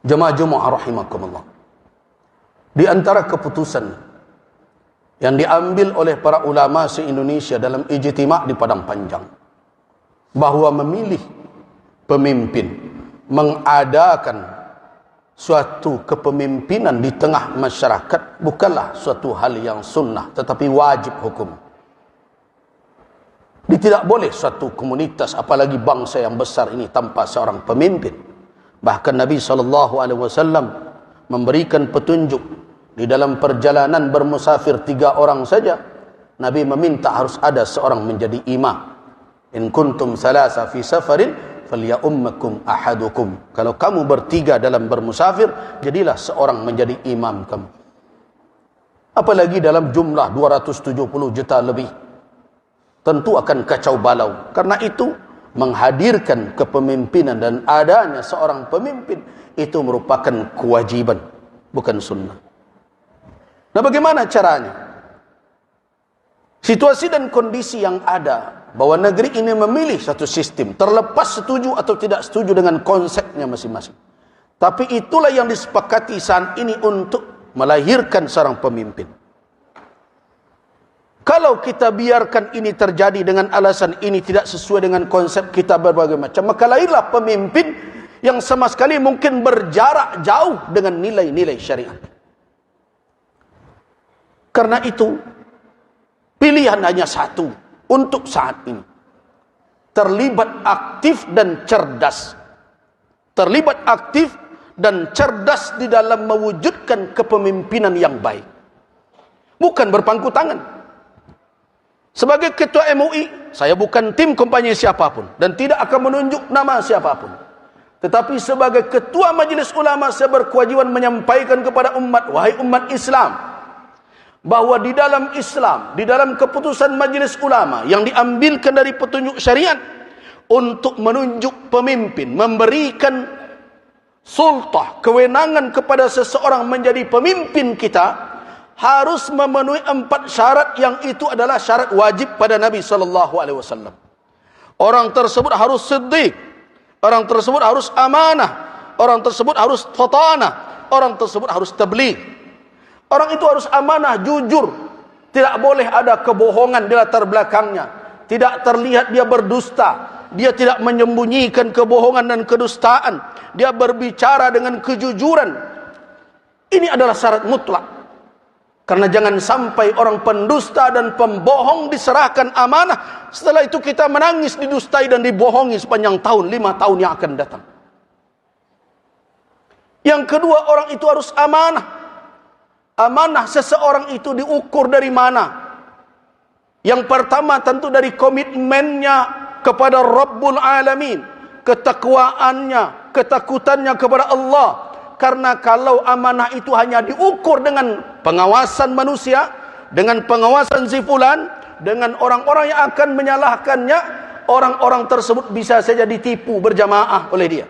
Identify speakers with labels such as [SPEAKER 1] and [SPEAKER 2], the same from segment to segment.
[SPEAKER 1] Jemaah rahimakumullah. Di antara keputusan yang diambil oleh para ulama se-Indonesia dalam ijtima' di Padang Panjang, bahwa memilih pemimpin, mengadakan suatu kepemimpinan di tengah masyarakat bukanlah suatu hal yang sunnah, tetapi wajib hukum. Tidak boleh suatu komunitas, apalagi bangsa yang besar ini, tanpa seorang pemimpin. Bahkan Nabi SAW memberikan petunjuk di dalam perjalanan bermusafir 3 orang saja. Nabi meminta harus ada seorang menjadi imam. In kuntum salasa fi safarin falyummakum ahadukum. Kalau kamu bertiga dalam bermusafir, jadilah seorang menjadi imam kamu. Apalagi dalam jumlah 270 juta lebih, tentu akan kacau balau. Karena itu menghadirkan kepemimpinan dan adanya seorang pemimpin itu merupakan kewajiban, bukan sunnah. Nah, bagaimana caranya? Situasi dan kondisi yang ada, bahwa negeri ini memilih satu sistem, terlepas setuju atau tidak setuju dengan konsepnya masing-masing. Tapi itulah yang disepakati saat ini untuk melahirkan seorang pemimpin. Kalau kita biarkan ini terjadi dengan alasan ini tidak sesuai dengan konsep kita berbagai macam, maka lahirlah pemimpin yang sama sekali mungkin berjarak jauh dengan nilai-nilai syariat. Karena itu, pilihan hanya satu untuk saat ini. Terlibat aktif dan cerdas. Terlibat aktif dan cerdas di dalam mewujudkan kepemimpinan yang baik. Bukan berpangku tangan. Sebagai ketua MUI, saya bukan tim kampanye siapapun dan tidak akan menunjuk nama siapapun. Tetapi sebagai ketua Majelis Ulama, saya berkewajiban menyampaikan kepada umat, wahai umat Islam, bahwa di dalam Islam, di dalam keputusan Majelis Ulama yang diambilkan dari petunjuk syariat untuk menunjuk pemimpin, memberikan sultah, kewenangan kepada seseorang menjadi pemimpin kita, harus memenuhi 4 syarat yang itu adalah syarat wajib pada Nabi SAW. Orang tersebut harus siddiq, orang tersebut harus amanah, orang tersebut harus fatanah, orang tersebut harus tabligh. Orang itu harus amanah, jujur, tidak boleh ada kebohongan di latar belakangnya, tidak terlihat dia berdusta, dia tidak menyembunyikan kebohongan dan kedustaan, dia berbicara dengan kejujuran. Ini adalah syarat mutlak. Karena jangan sampai orang pendusta dan pembohong diserahkan amanah, setelah itu kita menangis didustai dan dibohongi sepanjang tahun, 5 tahun yang akan datang. Yang kedua, orang itu harus amanah. Amanah seseorang itu diukur dari mana? Yang pertama tentu dari komitmennya kepada Rabbul Alamin, ketakwaannya, ketakutannya kepada Allah. Karena kalau amanah itu hanya diukur dengan pengawasan manusia, dengan pengawasan si fulan, dengan orang-orang yang akan menyalahkannya, orang-orang tersebut bisa saja ditipu berjamaah oleh dia.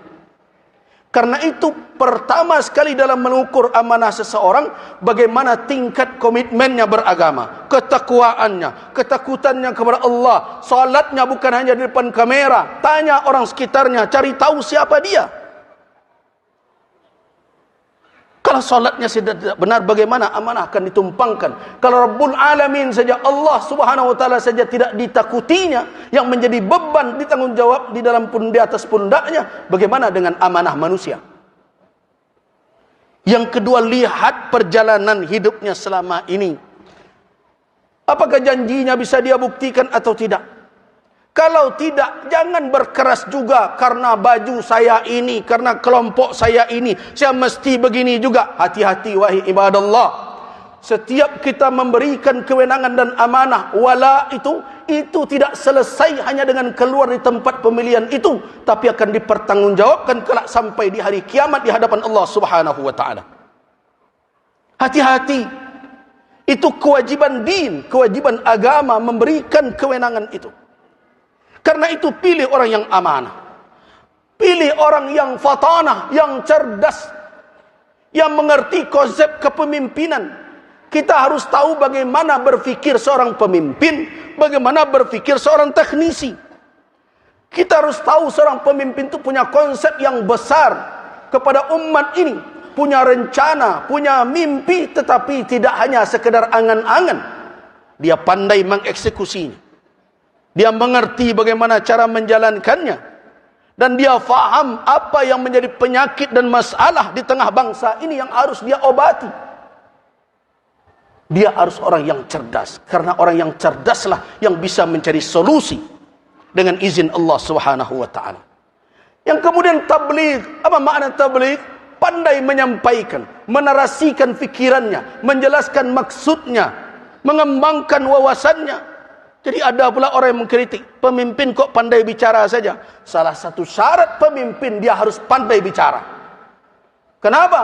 [SPEAKER 1] Karena itu pertama sekali dalam mengukur amanah seseorang, bagaimana tingkat komitmennya beragama, ketakwaannya, ketakutannya kepada Allah, salatnya bukan hanya di depan kamera, tanya orang sekitarnya, cari tahu siapa dia. Kalau salatnya tidak benar, bagaimana amanah akan ditumpangkan? Kalau Rabbul Alamin saja, Allah Subhanahu wa taala saja tidak ditakutinya, yang menjadi beban ditanggungjawab di dalam di atas pundaknya, bagaimana dengan amanah manusia? Yang kedua, lihat perjalanan hidupnya selama ini. Apakah janjinya bisa dia buktikan atau tidak? Kalau tidak, jangan berkeras juga karena baju saya ini, karena kelompok saya ini, saya mesti begini juga. Hati-hati wahai ibadallah. Setiap kita memberikan kewenangan dan amanah, wala itu tidak selesai hanya dengan keluar di tempat pemilihan itu, tapi akan dipertanggungjawabkan kelak sampai di hari kiamat di hadapan Allah Subhanahu wa taala. Hati-hati. Itu kewajiban din, kewajiban agama memberikan kewenangan itu. Karena itu pilih orang yang amanah. Pilih orang yang fatanah, yang cerdas, yang mengerti konsep kepemimpinan. Kita harus tahu bagaimana berfikir seorang pemimpin, bagaimana berfikir seorang teknisi. Kita harus tahu seorang pemimpin itu punya konsep yang besar. kepada umat ini, punya rencana, punya mimpi, tetapi tidak hanya sekedar angan-angan. Dia pandai mengeksekusinya. Dia mengerti bagaimana cara menjalankannya. Dan dia faham apa yang menjadi penyakit dan masalah di tengah bangsa ini yang harus dia obati. Dia harus orang yang cerdas. Karena orang yang cerdaslah yang bisa mencari solusi dengan izin Allah Subhanahu wa ta'ala. Yang kemudian tabligh. Apa makna tabligh? Pandai menyampaikan, menarasikan fikirannya, menjelaskan maksudnya, mengembangkan wawasannya. Jadi ada pula orang yang mengkritik, pemimpin kok pandai bicara saja. Salah satu syarat pemimpin, dia harus pandai bicara. Kenapa?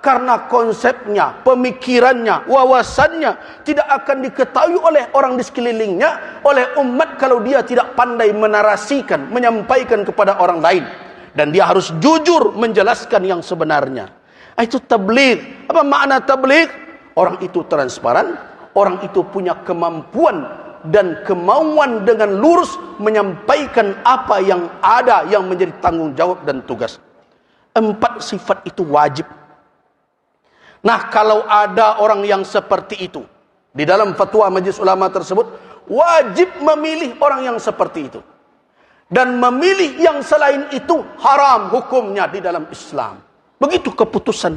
[SPEAKER 1] Karena konsepnya, pemikirannya, wawasannya tidak akan diketahui oleh orang di sekelilingnya, oleh umat kalau dia tidak pandai menarasikan, menyampaikan kepada orang lain. Dan dia harus jujur menjelaskan yang sebenarnya. Itu tabligh. Apa makna tabligh? Orang itu transparan, orang itu punya kemampuan dan kemauan dengan lurus menyampaikan apa yang ada yang menjadi tanggung jawab dan tugas. 4 sifat itu wajib. Nah, kalau ada orang yang seperti itu, di dalam fatwa Majelis Ulama tersebut, wajib memilih orang yang seperti itu. Dan memilih yang selain itu haram hukumnya di dalam Islam. Begitu keputusan.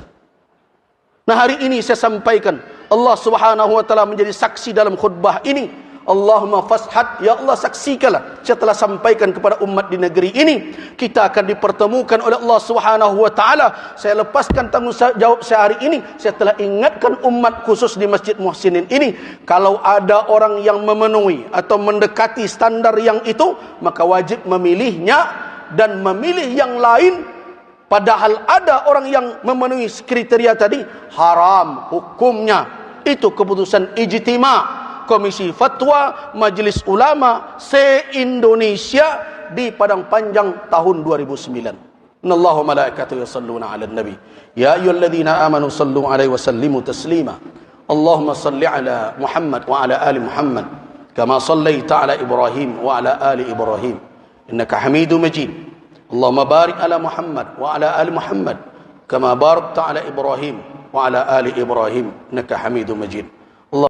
[SPEAKER 1] Nah, hari ini saya sampaikan, Allah Subhanahu wa ta'ala menjadi saksi dalam khutbah ini. Allahumma fashhad, ya Allah saksikanlah, saya telah sampaikan kepada umat di negeri ini, kita akan dipertemukan oleh Allah Subhanahu wa ta'ala. Saya lepaskan tanggung jawab saya hari ini, saya telah ingatkan umat khusus di Masjid Muhsinin ini, kalau ada orang yang memenuhi atau mendekati standar yang itu, maka wajib memilihnya dan memilih yang lain. Padahal ada orang yang memenuhi kriteria tadi, haram hukumnya. Itu keputusan ijtima' Komisi Fatwa Majelis Ulama se-Indonesia di Padang Panjang tahun 2009. Innallaha wa malaikatahu yusholluna 'alan nabi. Ya ayyuhalladzina amanu shallu 'alaihi wa sallimu taslima. Allahumma shalli 'ala Muhammad wa 'ala ali Muhammad kama shallaita 'ala Ibrahim wa 'ala ali Ibrahim innaka Hamidum Majid. Allahumma barik 'ala Muhammad wa 'ala ali Muhammad kama barakta 'ala Ibrahim wa 'ala ali Ibrahim innaka Hamidum Majid.